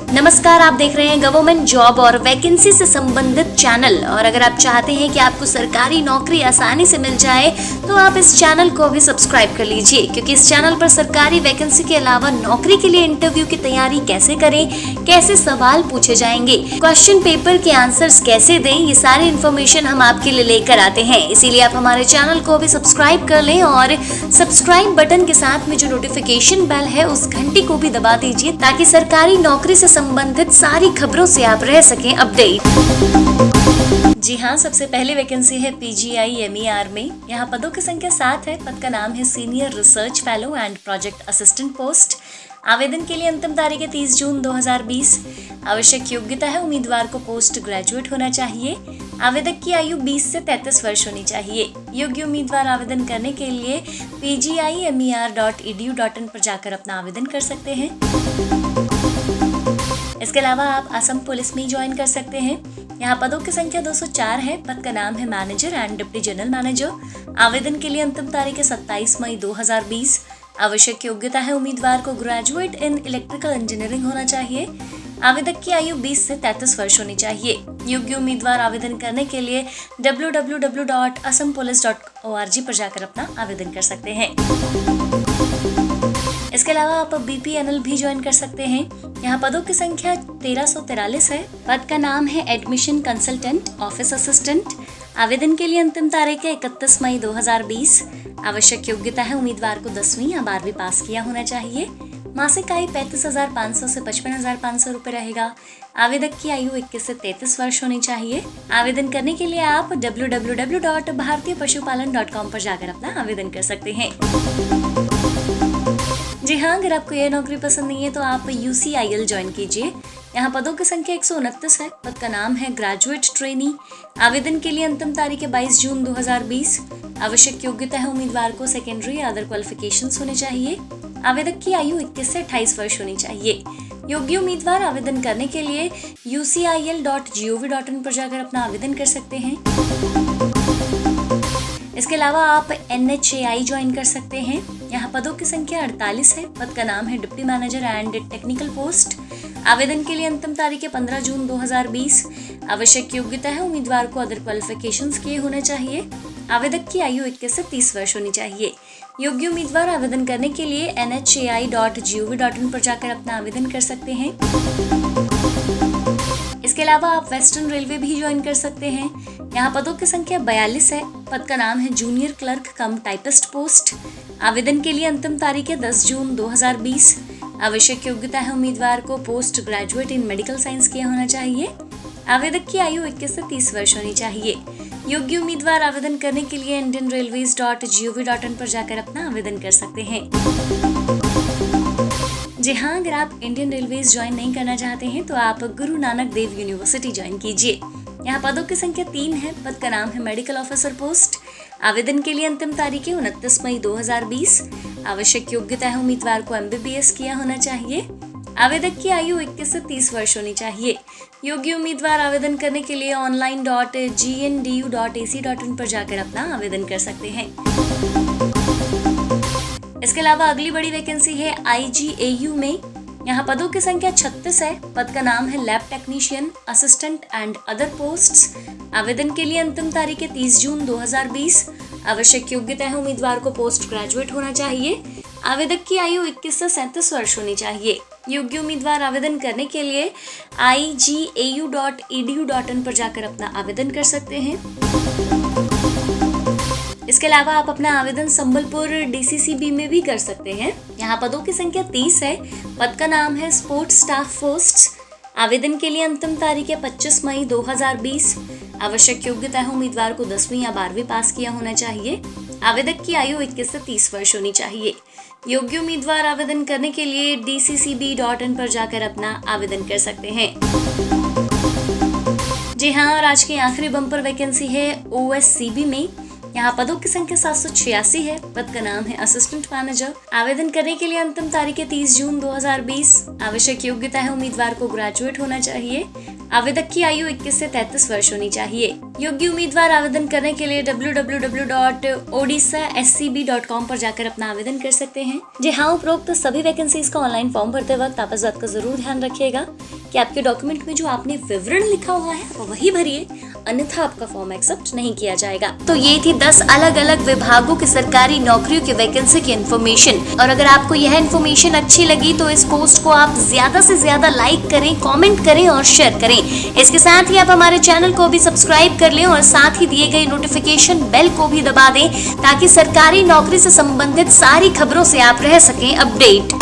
नमस्कार, आप देख रहे हैं गवर्नमेंट जॉब और वैकेंसी से संबंधित चैनल। और अगर आप चाहते हैं कि आपको सरकारी नौकरी आसानी से मिल जाए तो आप इस चैनल को भी सब्सक्राइब कर लीजिए, क्योंकि इस चैनल पर सरकारी वैकेंसी के अलावा नौकरी के लिए इंटरव्यू की तैयारी कैसे करें, कैसे सवाल पूछे जाएंगे, क्वेश्चन पेपर के आंसर्स कैसे दें, ये सारी इन्फॉर्मेशन हम आपके लिए लेकर आते हैं। इसीलिए आप हमारे चैनल को भी सब्सक्राइब कर लें और सब्सक्राइब बटन के साथ में जो नोटिफिकेशन बेल है उस घंटी को भी दबा दीजिए, ताकि सरकारी नौकरी से संबंधित सारी खबरों से आप रह सकें अपडेट। जी हाँ, सबसे पहले वैकेंसी है PGI-MER में। यहाँ पदों की संख्या 7 है। पद का नाम है senior research fellow and project assistant post. आवेदन के लिए अंतिम तारीख है 30 जून 2020। आवश्यक योग्यता है उम्मीदवार को पोस्ट ग्रेजुएट होना चाहिए। आवेदक की आयु 20 से 33 वर्ष होनी चाहिए। योग्य उम्मीदवार आवेदन करने के लिए pgimer.edu.in पर जाकर अपना आवेदन कर सकते हैं। इसके अलावा आप असम पुलिस में ज्वाइन कर सकते हैं। यहाँ पदों की संख्या 204 है। पद का नाम है manager and deputy general manager. आवेदन के लिए अंतिम तारीख है 27 मई 2020। आवश्यक योग्यता है उम्मीदवार को ग्रेजुएट इन इलेक्ट्रिकल इंजीनियरिंग होना चाहिए। आवेदक की आयु 20 से 33 वर्ष होनी चाहिए। योग्य उम्मीदवार आवेदन करने के लिए www.assampolice.org पर जाकर अपना आवेदन कर सकते हैं। इसके अलावा आप BPNL भी ज्वाइन कर सकते हैं। यहाँ पदों की संख्या 1343 है। पद का नाम है एडमिशन कंसल्टेंट ऑफिस असिस्टेंट। आवेदन के लिए अंतिम तारीख है 31 मई 2020। आवश्यक योग्यता है उम्मीदवार को 10वीं या 12वीं पास किया होना चाहिए। मासिक आय 35,500 से 55,500 रुपए रहेगा। आवेदक की आयु 21 से 33 वर्ष होनी चाहिए। आवेदन करने के लिए आप www.bhartiyapashupalan.com पर जाकर अपना आवेदन कर सकते हैं। जी हाँ, अगर आपको यह नौकरी पसंद नहीं है तो आप UCIL ज्वाइन कीजिए। यहाँ पदों की संख्या 129 है। पद का नाम है ग्रेजुएट ट्रेनी। आवेदन के लिए अंतिम तारीख है 22 जून 2020। आवश्यक योग्यता है उम्मीदवार को सेकेंडरी या अदर क्वालिफिकेशंस होने चाहिए। आवेदक की आयु 21 से 28 वर्ष होनी चाहिए। योग्य उम्मीदवार आवेदन करने के लिए ucil.gov.in पर जाकर अपना आवेदन कर सकते हैं। इसके अलावा आप NHAI ज्वाइन कर सकते हैं। यहाँ पदों की संख्या 48 है। पद का नाम है deputy manager and technical post. आवेदन के लिए अंतिम तारीख है 15 जून 2020। आवश्यक योग्यता है उम्मीदवार को अदर क्वालिफिकेशंस किए होने चाहिए। आवेदक की आयु 21 से 30 वर्ष होनी चाहिए। योग्य उम्मीदवार आवेदन करने के लिए NHAI.gov.in पर जाकर अपना आवेदन कर सकते हैं। इसके अलावा आप वेस्टर्न रेलवे भी ज्वाइन कर सकते हैं। यहाँ पदों की संख्या 42 है। पद का नाम है जूनियर क्लर्क कम टाइपिस्ट पोस्ट। आवेदन के लिए अंतिम तारीख है 10 जून 2020। आवश्यक योग्यता है उम्मीदवार को post graduate in medical science किया होना चाहिए। आवेदक की आयु 21 से 30 वर्ष होनी चाहिए। योग्य उम्मीदवार आवेदन करने के लिए indianrailways.gov.in पर जाकर अपना आवेदन कर सकते हैं। जी हाँ, अगर आप इंडियन रेलवेज ज्वाइन नहीं करना चाहते हैं तो आप गुरु नानक देव यूनिवर्सिटी ज्वाइन कीजिए। यहाँ पदों की संख्या 3 है। पद का नाम है मेडिकल ऑफिसर पोस्ट। आवेदन के लिए अंतिम तारीख है 29 मई 2020। आवश्यक योग्यता है उम्मीदवार को MBBS किया होना चाहिए। आवेदक की आयु 21 से 30 वर्ष होनी चाहिए। योग्य उम्मीदवार आवेदन करने के लिए online.gndu.ac.in पर जाकर अपना आवेदन कर सकते हैं। इसके अलावा अगली बड़ी वैकेंसी है IGAU में। यहाँ पदों की संख्या 36 है। पद का नाम है lab technician assistant and other posts. आवेदन के लिए अंतिम तारीख है 30 जून 2020। आवश्यक योग्यता है उम्मीदवार को पोस्ट ग्रेजुएट होना चाहिए। आवेदक की आयु 21 से 37 वर्ष होनी चाहिए। योग्य उम्मीदवार आवेदन करने के लिए igau.edu.in पर जाकर अपना आवेदन कर सकते हैं। इसके अलावा आप अपना आवेदन संबलपुर DCCB में भी कर सकते हैं। यहाँ पदों की संख्या 30 है। पद का नाम है स्पोर्ट्स स्टाफ पोस्ट। आवेदन के लिए अंतिम तारीख है 25 मई 2020। आवश्यक योग्यता है उम्मीदवार को 10वीं या 12वीं पास किया होना चाहिए। आवेदक की आयु 21 से 30 वर्ष होनी चाहिए। योग्य उम्मीदवार आवेदन करने के लिए dccb.in पर जाकर अपना आवेदन कर सकते हैं। जी हाँ, और आज की आखिरी बम्पर वैकेंसी है OSCB में। यहाँ पदों की संख्या 786 है। पद का नाम है असिस्टेंट मैनेजर। आवेदन करने के लिए अंतिम तारीख है 30 जून 2020। आवश्यक योग्यता है उम्मीदवार को ग्रेजुएट होना चाहिए। आवेदक की आयु 21 से 33 वर्ष होनी चाहिए। योग्य उम्मीदवार आवेदन करने के लिए www.odisha.scb.com पर जाकर अपना आवेदन कर सकते हैं। जी हाँ, उपरोक्त सभी वैकेंसीज का ऑनलाइन फॉर्म भरते वक्त आप इस बात का जरूर ध्यान रखिएगा कि आपके डॉक्यूमेंट में जो आपने विवरण लिखा हुआ है वही भरिए, अन्यथा आपका फॉर्म एक्सेप्ट नहीं किया जाएगा। तो ये थी 10 अलग अलग विभागों की सरकारी नौकरियों की वैकेंसी की इन्फॉर्मेशन। और अगर आपको यह इन्फॉर्मेशन अच्छी लगी तो इस पोस्ट को आप ज्यादा से ज्यादा लाइक करें, कमेंट करें और शेयर करें। इसके साथ ही आप हमारे चैनल को भी सब्सक्राइब कर लें और साथ ही दिए गए नोटिफिकेशन बेल को भी दबा दें, ताकि सरकारी नौकरी से संबंधित सारी खबरों से आप रह सकें अपडेट।